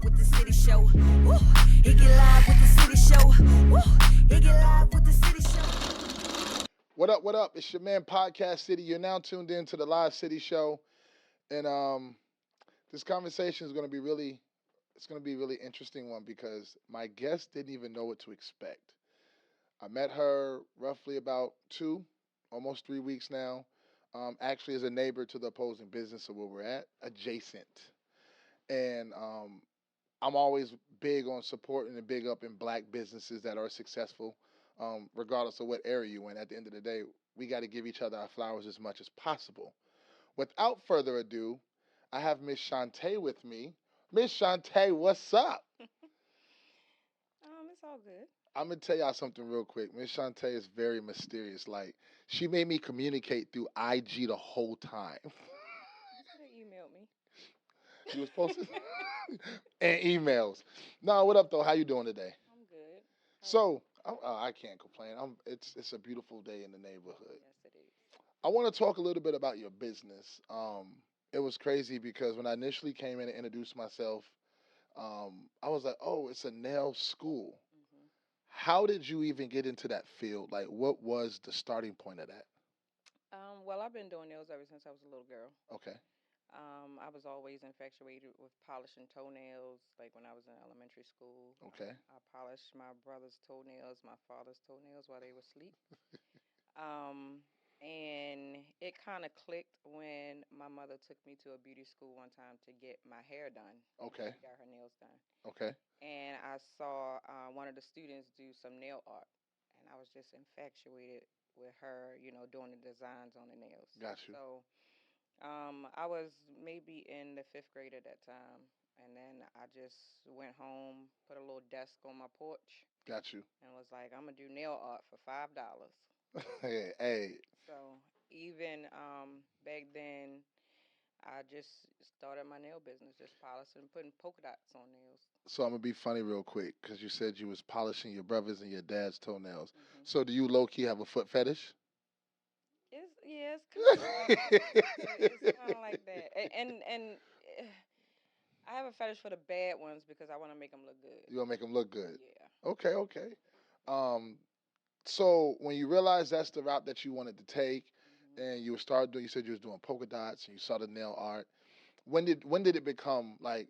live with the city show. Woo. It get live with the city show. Woo. It get live with the city show. What up? What up? It's your man Podcast City. You're now tuned in to the Live City Show, and this conversation is going to be really interesting one because my guest didn't even know what to expect. I met her roughly about almost 3 weeks now. Actually, as a neighbor to the opposing business of where we're at, adjacent, and I'm always big on supporting and big up in black businesses that are successful, regardless of what area you're in. At the end of the day, we got to give each other our flowers as much as possible. Without further ado, I have Miss Shantae with me. Miss Shantae, what's up? It's all good. I'm gonna tell y'all something real quick. Miss Shantae is very mysterious. Like she made me communicate through IG the whole time. You could have emailed me. She was posting and emails. No, what up though? How you doing today? I'm good. So I can't complain. It's a beautiful day in the neighborhood. Yes, it is. I want to talk a little bit about your business. It was crazy because when I initially came in and introduced myself, I was like, oh, it's a nail school. Hmm. How did you even get into that field? Like, what was the starting point of that? Well, I've been doing nails ever since I was a little girl. Okay. I was always infatuated with polishing toenails. Like when I was in elementary school, Okay. I polished my brother's toenails, my father's toenails while they were asleep. Um, and it kind of clicked when my mother took me to a beauty school one time to get my hair done. Okay. She got her nails done. Okay. And I saw one of the students do some nail art, and I was just infatuated with her, doing the designs on the nails. Got you. So I was maybe in the fifth grade at that time, and then I just went home, put a little desk on my porch, Got you. and was like, I'm gonna do nail art for $5. Hey. So even back then, I just started my nail business, just polishing, putting polka dots on nails. So I'm gonna be funny real quick because you said you was polishing your brother's and your dad's toenails. Hmm. So do you low key have a foot fetish? It's kind of like that. It's kind of like that, and eh, I have a fetish for the bad ones because I want to make them look good. You gonna make them look good? Yeah. Okay. Okay. Um. So when you realized that's the route that you wanted to take, Hmm. and you started doing, you said you was doing polka dots and you saw the nail art. When did it become like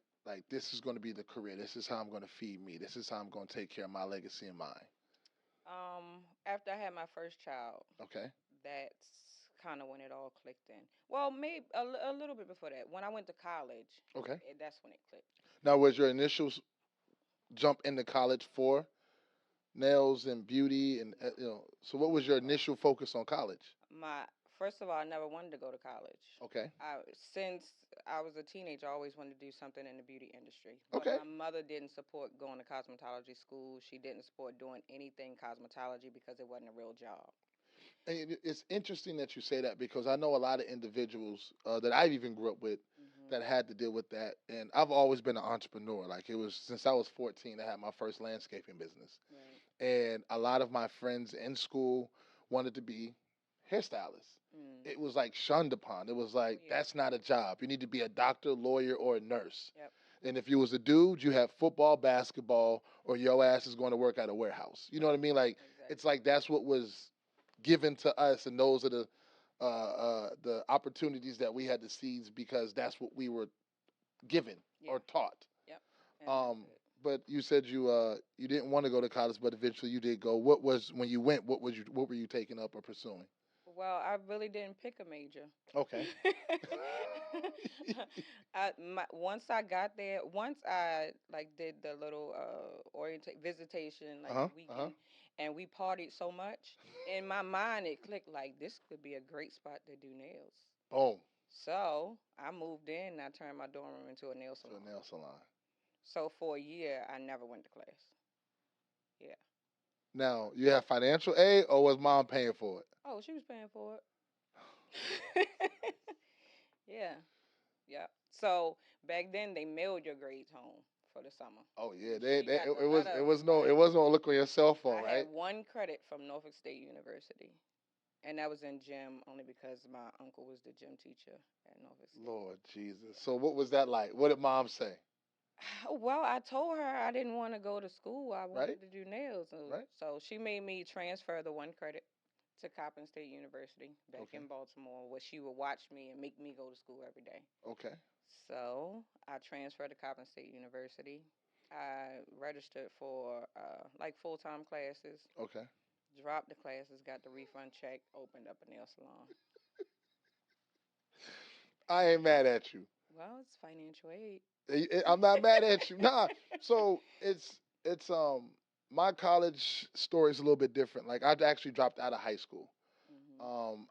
this is going to be the career? This is how I'm going to feed me. This is how I'm going to take care of my legacy and mine. After I had my first child, Okay. that's kind of when it all clicked in. Well, maybe a little bit before that. When I went to college, Okay. that's when it clicked. Now, was your initial jump into college for nails and beauty and So what was your initial focus on college? My First of all, I never wanted to go to college. Okay. Since I was a teenager, I always wanted to do something in the beauty industry. But Okay. my mother didn't support going to cosmetology school. She didn't support doing anything cosmetology because it wasn't a real job. And it's interesting that you say that because I know a lot of individuals that I even grew up with Hmm. that had to deal with that. And I've always been an entrepreneur. Like it was since I was 14, I had my first landscaping business. Right. And a lot of my friends in school wanted to be hairstylists. Mm. It was like shunned upon. It was like, Yeah. that's not a job. You need to be a doctor, lawyer, or a nurse. Yep. And if you was a dude, you have football, basketball, or your ass is going to work at a warehouse. You know what I mean? Like it's Exactly. like that's what was given to us, and those are the opportunities that we had to seize because that's what we were given Yeah. or taught. Yep. And that's Um, it. but you said you didn't want to go to college, but eventually you did go. What was when you went? What were you taking up or pursuing? Well, I really didn't pick a major. Okay. Once I got there, once I like did the little visitation like Uh-huh. Uh-huh. weekend, and we partied so much, in my mind it clicked like this could be a great spot to do nails. Boom. So I moved in and I turned my dorm room into a nail To a salon. nail salon. So for a year I never went to class. Yeah. Now, you have financial aid or was mom paying for it? Oh, she was paying for it. Yeah. Yeah. So back then they mailed your grades home for the summer. Oh yeah, She they got the it letter was no like look on your cell phone, I had right? one credit from Norfolk State University, and that was in gym only because my uncle was the gym teacher at Norfolk State. Lord Jesus. So what was that like? What did mom say? Well, I told her I didn't want to go to school. I Right? wanted to do nails. Right? So she made me transfer the one credit to Coppin State University back Okay. in Baltimore, where she would watch me and make me go to school every day. Okay. So I transferred to Coppin State University. I registered for like full time classes, Okay. dropped the classes, got the refund check, opened up a nail salon. I ain't mad at you. Well, it's financial aid. I'm not mad at you. Nah. So it's my college story is a little bit different. Like I actually dropped out of high school. Hmm.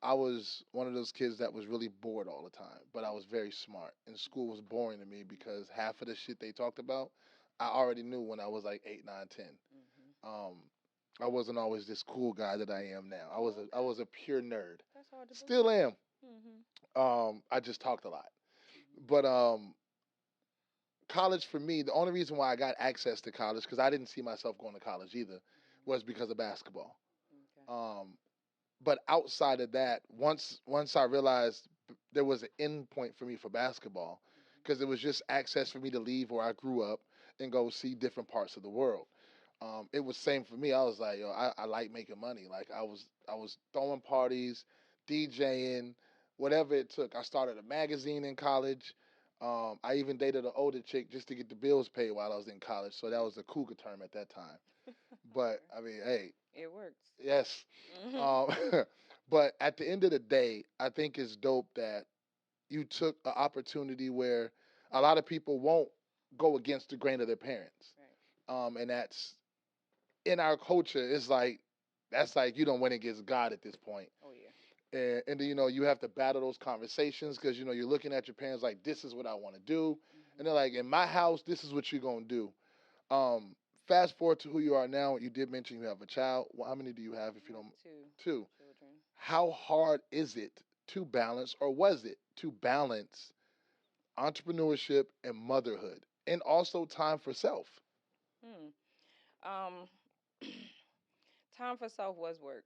I was one of those kids that was really bored all the time, but I was very smart. And school was boring to me because half of the shit they talked about, I already knew when I was like 8, 9, 10. Hmm. Um, I wasn't always this cool guy that I am now. I Okay, was a pure nerd. that's hard to Still believe. am. Hmm. I just talked a lot. Hmm. But college for me, the only reason why I got access to college because I didn't see myself going to college either, was because of basketball. Okay. Um, but outside of that, once I realized there was an end point for me for basketball, Hmm. because it was just access for me to leave where I grew up and go see different parts of the world. It was same for me. I was like, yo, I like making money. Like I was throwing parties, DJing, whatever it took. I started a magazine in college. I even dated an older chick just to get the bills paid while I was in college. So that was a cougar term at that time. But Okay. I mean, hey, It works. yes. Hmm. Um, but at the end of the day, I think it's dope that you took an opportunity where a lot of people won't go against the grain of their parents. Right. And that's in our culture. It's like that's like you don't win against God at this point. Oh yeah. And then you have to battle those conversations because you're looking at your parents like this is what I want to do, and they're Hmm. like in my house this is what you're gonna do. Um, Fast forward to who you are now. You did mention you have a child. Well, how many do you have? If I you have don't, two two. children. How hard is it to balance, or was it to balance entrepreneurship and motherhood, and also time for self? Hmm. Um, time for self was work.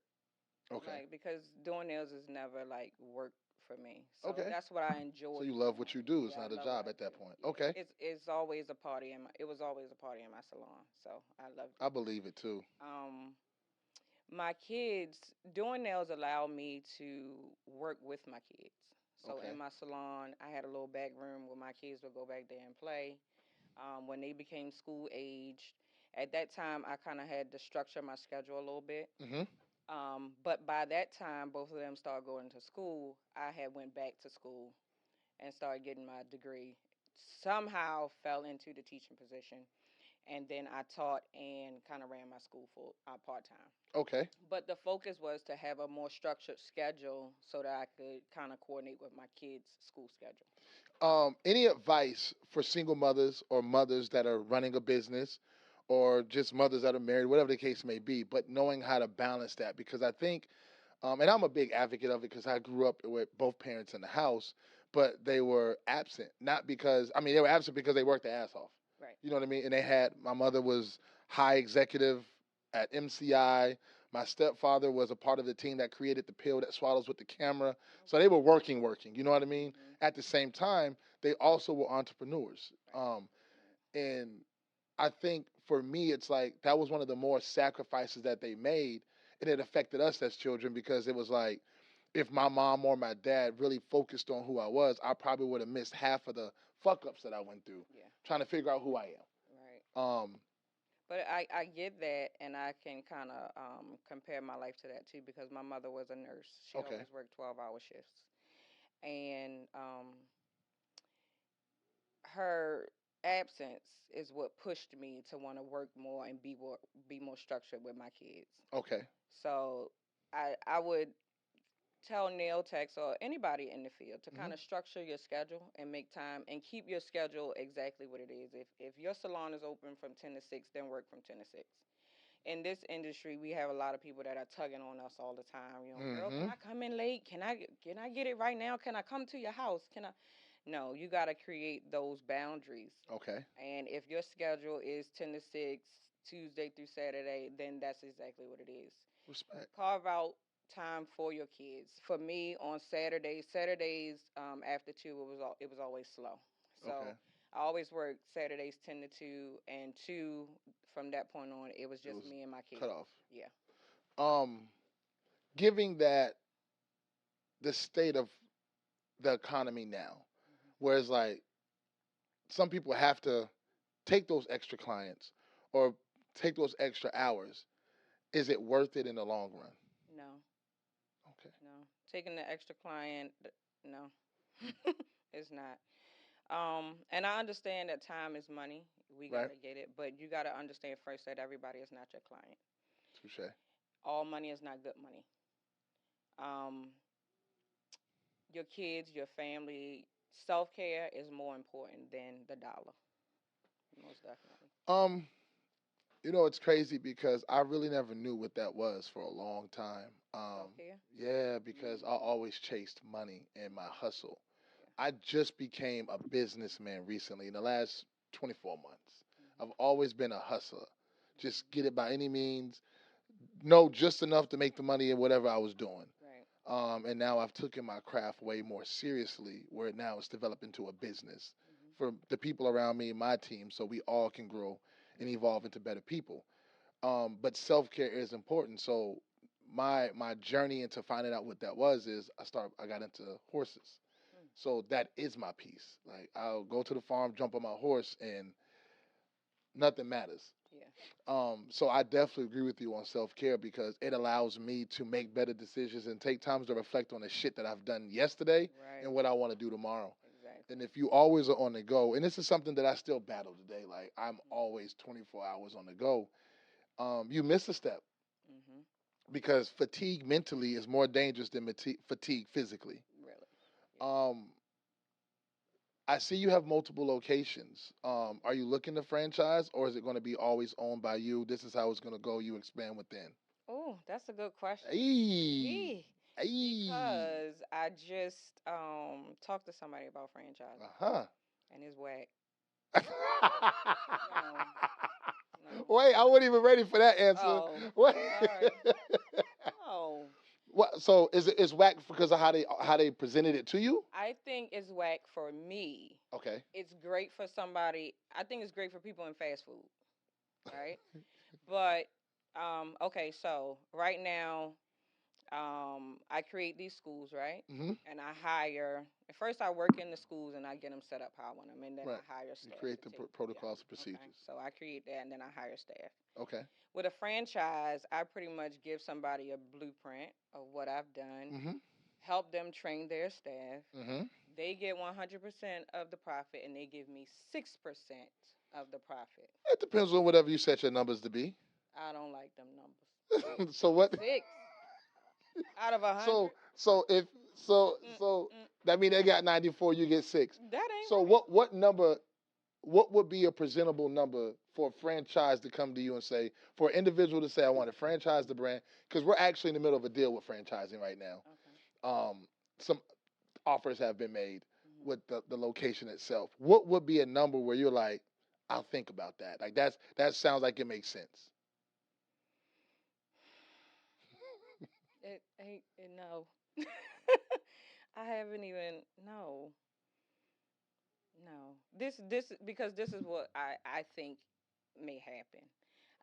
Okay. Like because doing nails is never like work for me. So Okay. that's what I So enjoy you love what doing. you do. It's Yeah, I not a love what job I at do. that point. Yeah, Okay. it's always a party in my. It was always a party in my salon. So I loved I it. believe it too. My kids doing nails allowed me to work with my kids. So Okay. in my salon, I had a little back room where my kids would go back there and play. When they became school aged, at that time I kind of had to structure my schedule a little bit. Mhm. But by that time, both of them started going to school. I had went back to school and started getting my degree. Somehow fell into the teaching position, and then I taught and kind of ran my school full part time. Okay. But the focus was to have a more structured schedule so that I could kind of coordinate with my kids' school schedule. Any advice for single mothers or mothers that are running a business, or just mothers that are married, whatever the case may be, but knowing how to balance that? Because I think and I'm a big advocate of it because I grew up with both parents in the house, but they were absent. Not because, I mean, they were absent because they worked their ass off. Right. You know what I mean? And they had, my mother was high executive at MCI. My stepfather was a part of the team that created the pill that swallows with the camera. So they were working, you know what I mean? Hmm. At the same time, they also were entrepreneurs. Right. And I think for me, it's like that was one of the more sacrifices that they made, and it affected us as children because it was like if my mom or my dad really focused on who I was, I probably would have missed half of the fuck ups that I went through Yeah. trying to figure out who I Right. am. But I get that, and I can kind of compare my life to that too because my mother was a nurse. She Okay, always worked 12-hour shifts, and her absence is what pushed me to want to work more and be more structured with my kids. okay, So I would tell nail techs or anybody in the field to hmm kind of structure your schedule and make time and keep your schedule exactly what it is. If your salon is open from 10 to 6, then work from 10 to 6. In this industry, we have a lot of people that are tugging on us all the time. Girl, can hmm I come in late? Can I get it right now? Can I come to your house? Can I? No, you got to create those boundaries. okay, And if your schedule is 10 to 6, Tuesday through Saturday, then that's exactly what it is. respect. Carve out time for your kids. For me, on Saturdays, after 2, it was always slow. Okay, So I always worked Saturdays 10 to 2, and 2 from that point on, it was It just was me and my kids. cut off. Yeah. Um, Giving that the state of the economy now, Mhm. whereas like some people have to take those extra clients or take those extra hours, is it worth it in the long run? No, Okay. no. Taking the extra client, no, it's not. And I understand that time is money. We Right. gotta get it, but you gotta understand first that everybody is not your client. Touche. All money is not good money. Um, your kids, your family, self care is more important than the dollar. Most definitely. Um, it's crazy because I really never knew what that was for a long time. Self care. Yeah, because I Mm-hmm. always chased money and my hustle. Yeah. I just became a businessman recently in the last 24 months. Mm-hmm. I've always been a hustler. Just Mm-hmm. get it by any means. Know just enough to make the money in whatever I was doing. Right. And now I've taken my craft way more seriously, where now it's developed into a business Mm-hmm. for the people around me and my team, so we all can grow and evolve into better people. But self care is important. So my journey into finding out what that was is I got into horses. Mm. So that is my piece. Like I'll go to the farm, jump on my horse, and nothing matters. Yeah. So I definitely agree with you on self care because it allows me to make better decisions and take times to reflect on the shit that I've done yesterday Right. and what I want to do tomorrow. Exactly. And if you always are on the go, and this is something that I still battle today, like I'm Mm-hmm. always 24 hours on the go. You miss a step Mm-hmm. because fatigue mentally is more dangerous than fatigue physically. Really. Yeah. Um, I see you have multiple locations. Are you looking to franchise, or is it going to be always owned by you? This is how it's going to go. You expand within. Oh, that's a good question. Hey, He hey. because I just talked to somebody about franchising Uh and it's whack. huh. No, no. Wait, I wasn't even ready for that answer. Oh, What? I'm sorry. No. What? So is whack because of how they presented it to you? I think it's whack for me. Okay. It's great for somebody. I think it's great for people in fast food, right? But okay, so right now I create these schools, right? Hmm. And I hire. At first, I work in the schools and I get them set up how I want them, and then Right. I hire You staff create to the take. Yeah. protocols and Okay. procedures. So I create that, and then I hire staff. Okay. With a franchise, I pretty much give somebody a blueprint of what I've done, Hmm. help them train their staff. Hmm. They get 100% of the profit, and they give me 6% of the profit. It depends on whatever you set your numbers to be. I don't like them numbers. So what? Six out of a So hundred. so if so Mm, so mm, that mean they got 94, you get 6. that ain't So right. what number? What would be a presentable number for a franchise to come to you and say, for an individual to say, I want to franchise the brand? Because we're actually in the middle of a deal with franchising right now. Okay. Some offers have been made Mhm. with the location itself. What would be a number where you're like, I'll think about that? Like that sounds like it makes sense. It ain't no. I haven't even no. No. This because this is what I think may happen.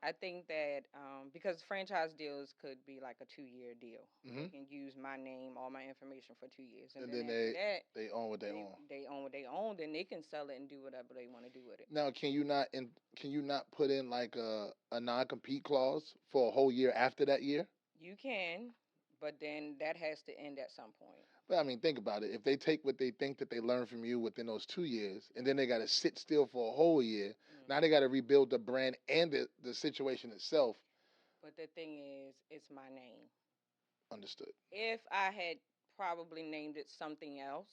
I think that because franchise deals could be like a 2 year deal. Hmm. They can use my name, all my information for 2 years, and And then then after they that, they own what they they own. they own what they own. Then they can sell it and do whatever they want to do with it. Now, can you not put in like a non compete clause for a whole year after that year? You can, but then that has to end at some point. But I mean, think about it. If they take what they think that they learned from you within those 2 years, and then they got to sit still for a whole year, now they Hmm. got to rebuild the brand and the situation itself. But the thing is, it's my name. Understood. If I had probably named it something else,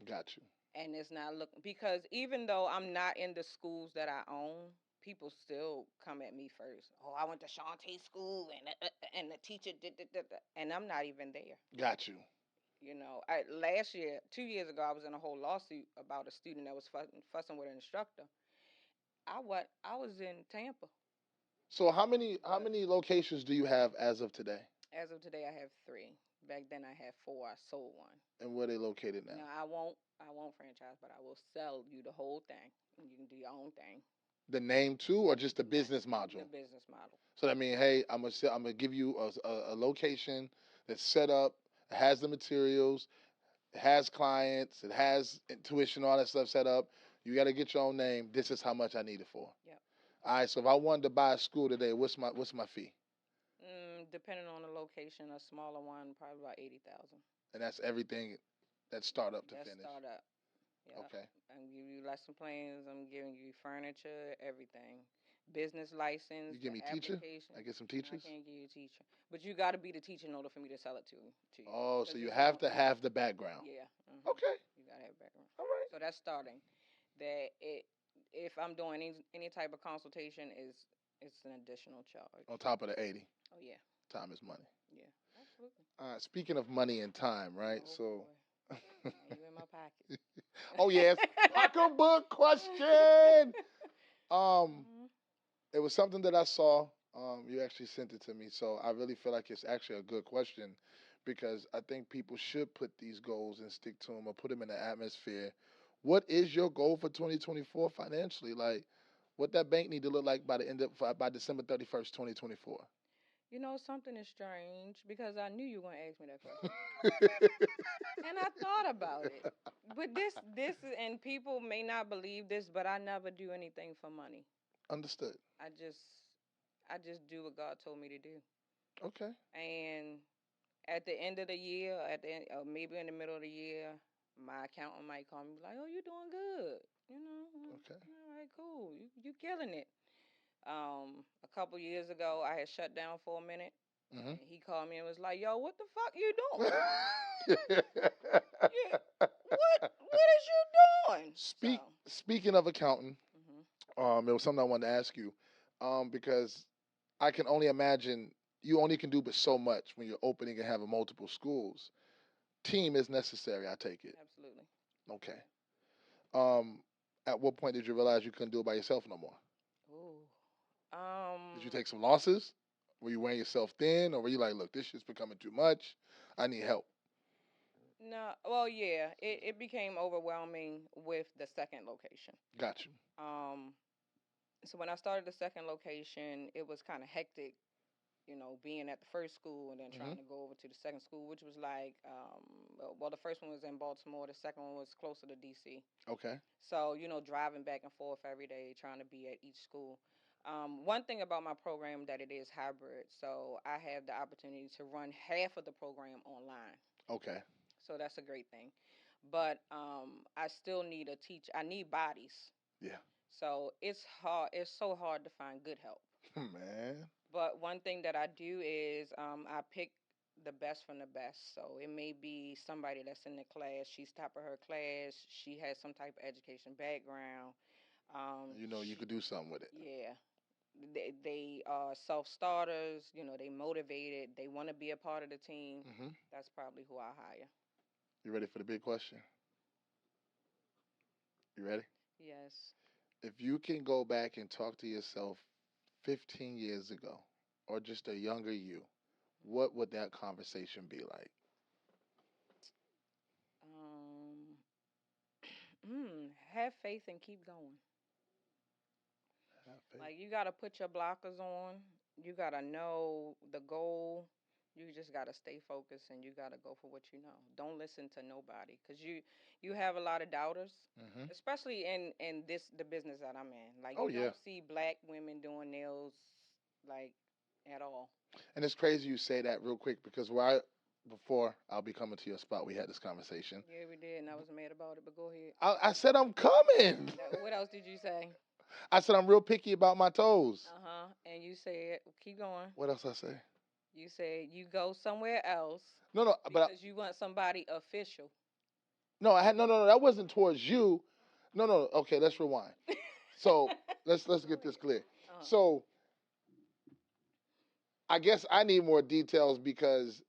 Got you. and it's not look because even though I'm not in the schools that I own, people still come at me first. Oh, I went to Shantae school and the teacher did, and I'm not even there. Got you. Last year, 2 years ago, I was in a whole lawsuit about a student that was fussing with an instructor. I was in Tampa, So how but many locations do you have as of today, as of today, I have three. Back then, I had four. I sold one. and where they located Now now? I won't. I won't franchise, but I will sell you the whole thing, and you can do your own thing. The name too, or just the Not business the module? business model. So that means, hey, I'm gonna give you a location that's set up, has the materials, it has clients, it has intuition, all that stuff set up. You got to get your own name. This is how much I need it for. Yep. All right. So if I wanted to buy a school today, what's my fee? Depending on the location, a smaller one probably about 80,000. And that's everything, that startup to That's finish. startup. Yep. Okay. I'm giving you lesson plans. I'm giving you furniture, everything, business license, You give the me teacher? application. I get some I teachers? can't give you a teacher, but you got to be the teacher in order for me to sell it to you. Oh, so 'Cause you it's have gon- to have the background. Yeah. Okay. You gotta have background. All right. So that's starting. That it, if I'm doing any type of consultation, it's an additional charge. On top of the 80. Oh yeah, Time is money. yeah, absolutely. Speaking of money and time, right? Oh So. boy, now you in my pocket. Oh yes, pocketbook question. Um, Mhm. it was something that I saw. You actually sent it to me, so I really feel like it's actually a good question because I think people should put these goals and stick to them or put them in the atmosphere. What is your goal for 2024 financially? Like, what that bank need to look like by the end of by December 31st, 2024? You know, something is strange because I knew you were gonna ask me that question, and I thought about it. But and people may not believe this, but I never do anything for money. Understood. I just, I just do what God told me to do, Okay. and at the end of the year, at the end, or maybe in the middle of the year, my accountant might call me like, "Oh, you're doing good. You know, Okay. all right, cool. You killing it." A couple years ago, I had shut down for a minute, Mm-hmm. and he called me and was like, "Yo, what the fuck you doing? Yeah, what is you doing?" Speaking of accounting, Mhm. it was something I wanted to ask you, because I can only imagine you only can do but so much when you're opening and having multiple schools. Team is necessary, I take it. Absolutely. Okay. Um, at what point did you realize you couldn't do it by yourself no more? Ooh. Did you take some losses? Were you wearing yourself thin, or were you like, look, this shit's becoming too much. I need help. No. Well, yeah. It became overwhelming with the second location. Got you. Um. So when I started the second location, it was kind of hectic, being at the first school and then Hmm. trying to go over to the second school, which was like, well, the first one was in Baltimore, the second one was closer to DC. Okay. So, driving back and forth every day, trying to be at each school. One thing about my program that it is hybrid, so I have the opportunity to run half of the program online. Okay. So that's a great thing. But I still need a teacher. I need bodies. Yeah. So it's hard. It's so hard to find good help. Man. But one thing that I do is I pick the best from the best. So it may be somebody that's in the class. She's top of her class. She has some type of education background. You know you She, could do something with it. yeah, they are self starters. They motivated. They want to be a part of the team. Hmm. That's probably who I hire. You ready for the big question? You ready? Yes. If you can go back and talk to yourself 15 years ago, or just a younger you, what would that conversation be like? Um, have faith and keep going. Have faith. Like you gotta put your blockers on. You gotta know the goal. You just gotta stay focused and you gotta go for what you know. Don't listen to nobody because you have a lot of doubters, Hmm. especially in the business that I'm in. Like Oh you yeah. don't see black women doing nails like at all. And it's crazy you say that real quick because before I'll be coming to your spot, we had this conversation. Yeah, we did, and I was mad about it. But go ahead. I said I'm coming. What else did you say? I said I'm real picky about my toes. Uh huh. And you said, keep going. What else I say? You said you go somewhere else No, no, but because you want somebody official. no, I had no. That wasn't towards you. No, no. Okay, let's rewind. So let's Go get this ahead. clear. Uh-huh. So I guess I need more details because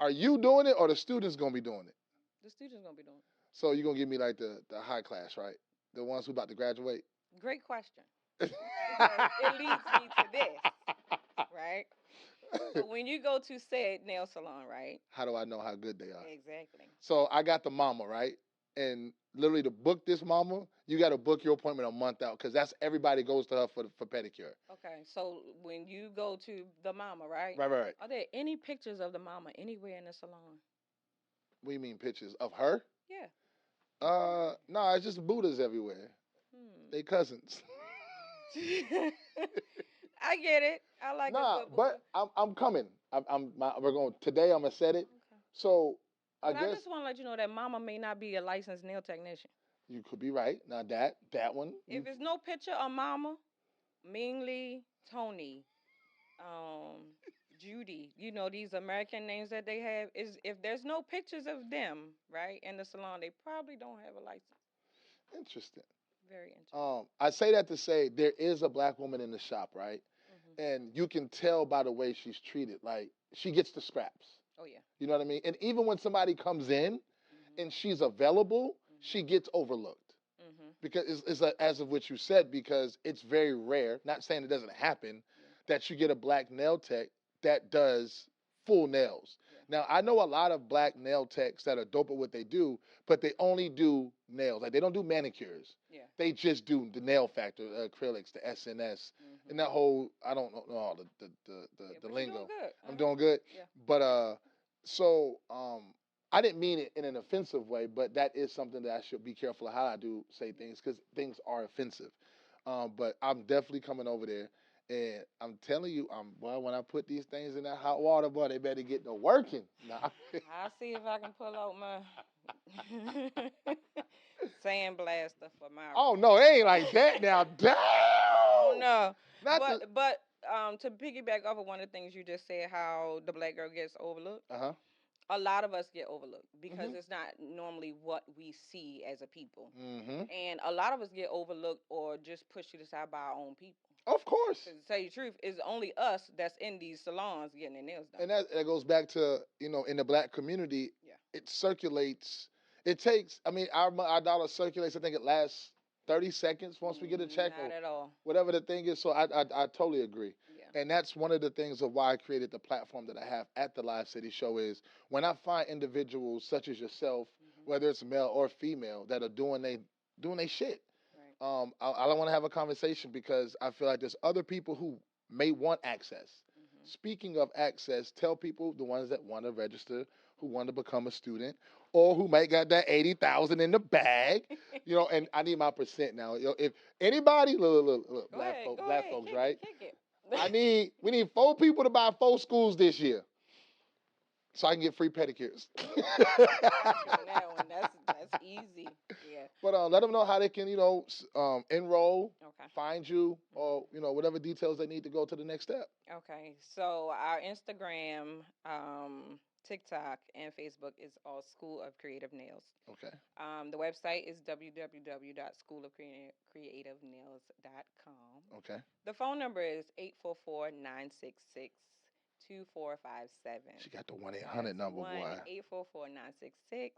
are you doing it or the students gonna be doing it? The student's gonna be doing So you're gonna give me like the high class, right? The ones who about to graduate. it. Great question. Because it leads me to this, right? So when you go to said nail salon, right? How do I know how good they are? Exactly. So I got the mama, right? and literally to book this mama, you got to book your appointment a month out because that's everybody goes to her for pedicure. Okay, so when you go to the mama, right? Right. Are there any pictures of the mama anywhere in the salon? What do you mean pictures of her? Yeah. No, it's just Buddhas everywhere. Hmm. They cousins. I get it. I like a Nah, good but Buddha. I'm coming. We're going today. I'm gonna set it. Okay. So I But I guess just want to let you know that mama may not be a licensed nail technician. you could be right. Now that one, If it's no picture of mama, Ming Lee, Tony, um, Judy, these American names that they have, is if there's no pictures of them, right, in the salon, they probably don't have a license. interesting. Very interesting. I say that to say there is a black woman in the shop, right? Hmm. And you can tell by the way she's treated. Like she gets the scraps. Oh yeah. You know what I mean? And even when somebody comes in Hmm. and she's available, she Hmm. gets overlooked. Hmm. Because as of what you said, because it's very rare, not saying it doesn't happen, Yeah. that you get a black nail tech that does full nails. Yeah. Now, I know a lot of black nail techs that are dope at what they do, but they only do nails. Like, they don't do manicures. Yeah. They just do the nail factor, acrylics, the SNS, and that whole, I don't know all Yeah, the but you're doing lingo. good. I'm doing good. Yeah. But, so, I didn't mean it in an offensive way, but that is something that I should be careful of how I do say things because things are offensive. But I'm definitely coming over there, and I'm telling you, well, when I put these things in that hot water, boy, they better get to working. Nah. I'll see if I can pull out my sandblaster for my. Oh no, it ain't like that now. Damn. I don't know. Not the. But to piggyback off of one of the things you just said, how the black girl gets overlooked. Uh huh. A lot of us get overlooked because Mhm. it's not normally what we see as a people, Mhm. and a lot of us get overlooked or just pushed to the side by our own people. Of course. To tell you the truth, it's only us that's in these salons getting their nails done. And that goes back to in the black community, Yeah. it circulates. It takes. I mean, our dollar circulates. I think it lasts 30 seconds once we get a check Not or at all. whatever the thing is. So I totally agree. Yeah. And that's one of the things of why I created the platform that I have at the Live City Show is when I find individuals such as yourself, whether it's male or female, that are doing they shit. Right. I don't want to have a conversation because I feel like there's other people who may want access. Speaking of access, tell people the ones that want to register, who want to become a student, or who might got that 80,000 in the bag. And I need my percent now. If anybody, look, Go ahead. Go black ahead. folks, Kick right? it. Kick it. We need 4 people to buy 4 schools this year, so I can get free pedicures. Got you on that one. That's easy. Yeah. But let them know how they can, enroll, Okay. find you, or whatever details they need to go to the next step. Okay. So our Instagram, TikTok, and Facebook is all School of Creative Nails. Okay. The website is www.schoolofcreativenails.com. Okay. The phone number is 844-966-2457. She got the 1-800 number, boy. 844-966-2457.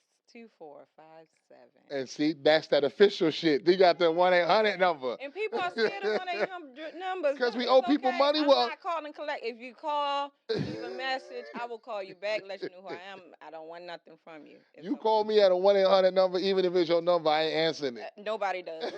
And see, that's that official shit. They got the 1-800 number. And people are scared of 1-800 numbers. 'Cause we It's owe people money, I'm well- not calling collect. If you call, leave a message, I will call you back, let you know who I am. I don't want nothing from you. It's You okay. call me at a 1-800 number, even if it's your number, I ain't answering it. Nobody does.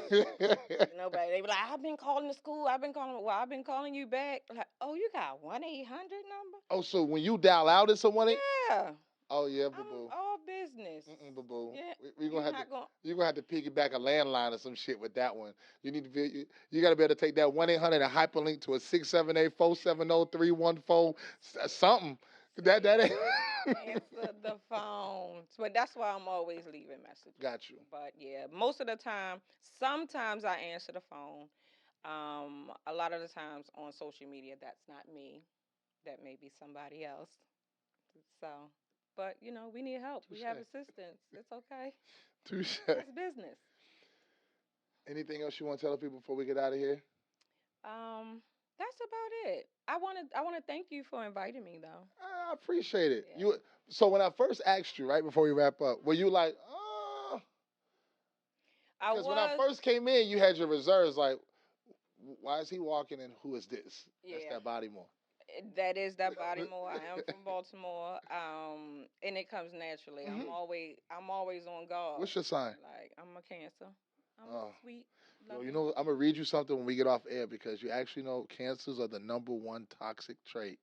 Nobody. They be like, I've been calling the school. I've been calling you back. Like, oh, you got 1-800 number? Oh, so when you dial out, it's a 1-800? Yeah. Oh yeah, I'm boo. all business. Boo. Yeah. We're gonna You're have to. not You're gonna have to piggyback a landline or some shit with that one. You need to be. You gotta be able to take that 1-800 and hyperlink to a 678-470-314 something. That ain't. Answer the phone. But that's why I'm always leaving messages. Got you. But yeah, most of the time, sometimes I answer the phone. A lot of the times on social media, that's not me. That may be somebody else. So, but we need help. We have assistance. It's okay. Touche. It's business. Anything else you want to tell the people before we get out of here? That's about it. I want to thank you for inviting me though. I appreciate it. Yeah. So when I first asked you, right before we wrap up, were you like, oh? Because when I first came in, you had your reserves. Like, why is he walking and who is this? That's Yeah. that body more. That is that body more. I am from Baltimore, and it comes naturally. Hmm. I'm always on guard. What's your sign? Like I'm a Cancer. I'm a Oh, sweet, yo, loving. I'm gonna read you something when we get off air because you actually know cancers are the number one toxic trait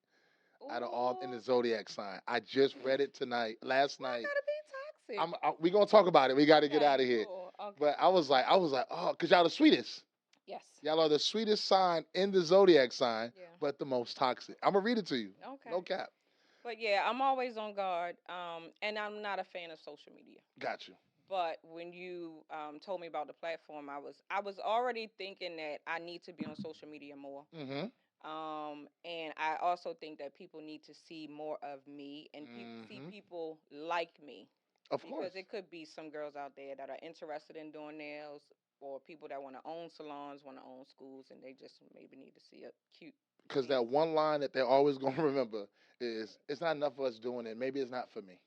out of all in Ooh, the zodiac sign. I just read it last why night. gotta be toxic? We gonna talk about it. We got to get Okay, out of here. cool. Okay. But I was like, oh, cause y'all the sweetest. Yes. Y'all are the sweetest sign in the zodiac sign, Yeah. but the most toxic. I'm gonna read it to you. Okay. No cap. But yeah, I'm always on guard. And I'm not a fan of social media. Got you. But when you told me about the platform, I was already thinking that I need to be on social media more. Mm-hmm. And I also think that people need to see more of me and see Mm-hmm. people like me, Of course. because it could be some girls out there that are interested in doing nails, or people that want to own salons, want to own schools, and they just maybe need to see a cute Because that dance. one line that they're always gonna remember is, "It's not enough of us doing it. Maybe it's not for me."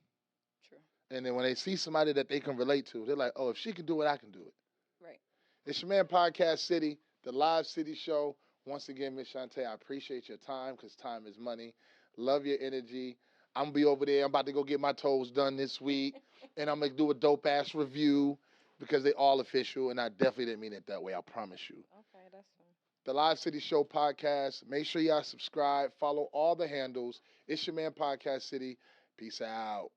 True. And then when they see somebody that they can relate to, they're like, "Oh, if she can do it, I can do it." Right. It's your man, Podcast City, the live city show. Once again, Miss Shantae, I appreciate your time because time is money. Love your energy. I'm gonna be over there. I'm about to go get my toes done this week, and I'm gonna do a dope ass review because they all official, and I definitely didn't mean it that way. I promise you. Okay, that's fine. The Live City Show podcast. Make sure y'all subscribe, follow all the handles. It's your man, Podcast City. Peace out.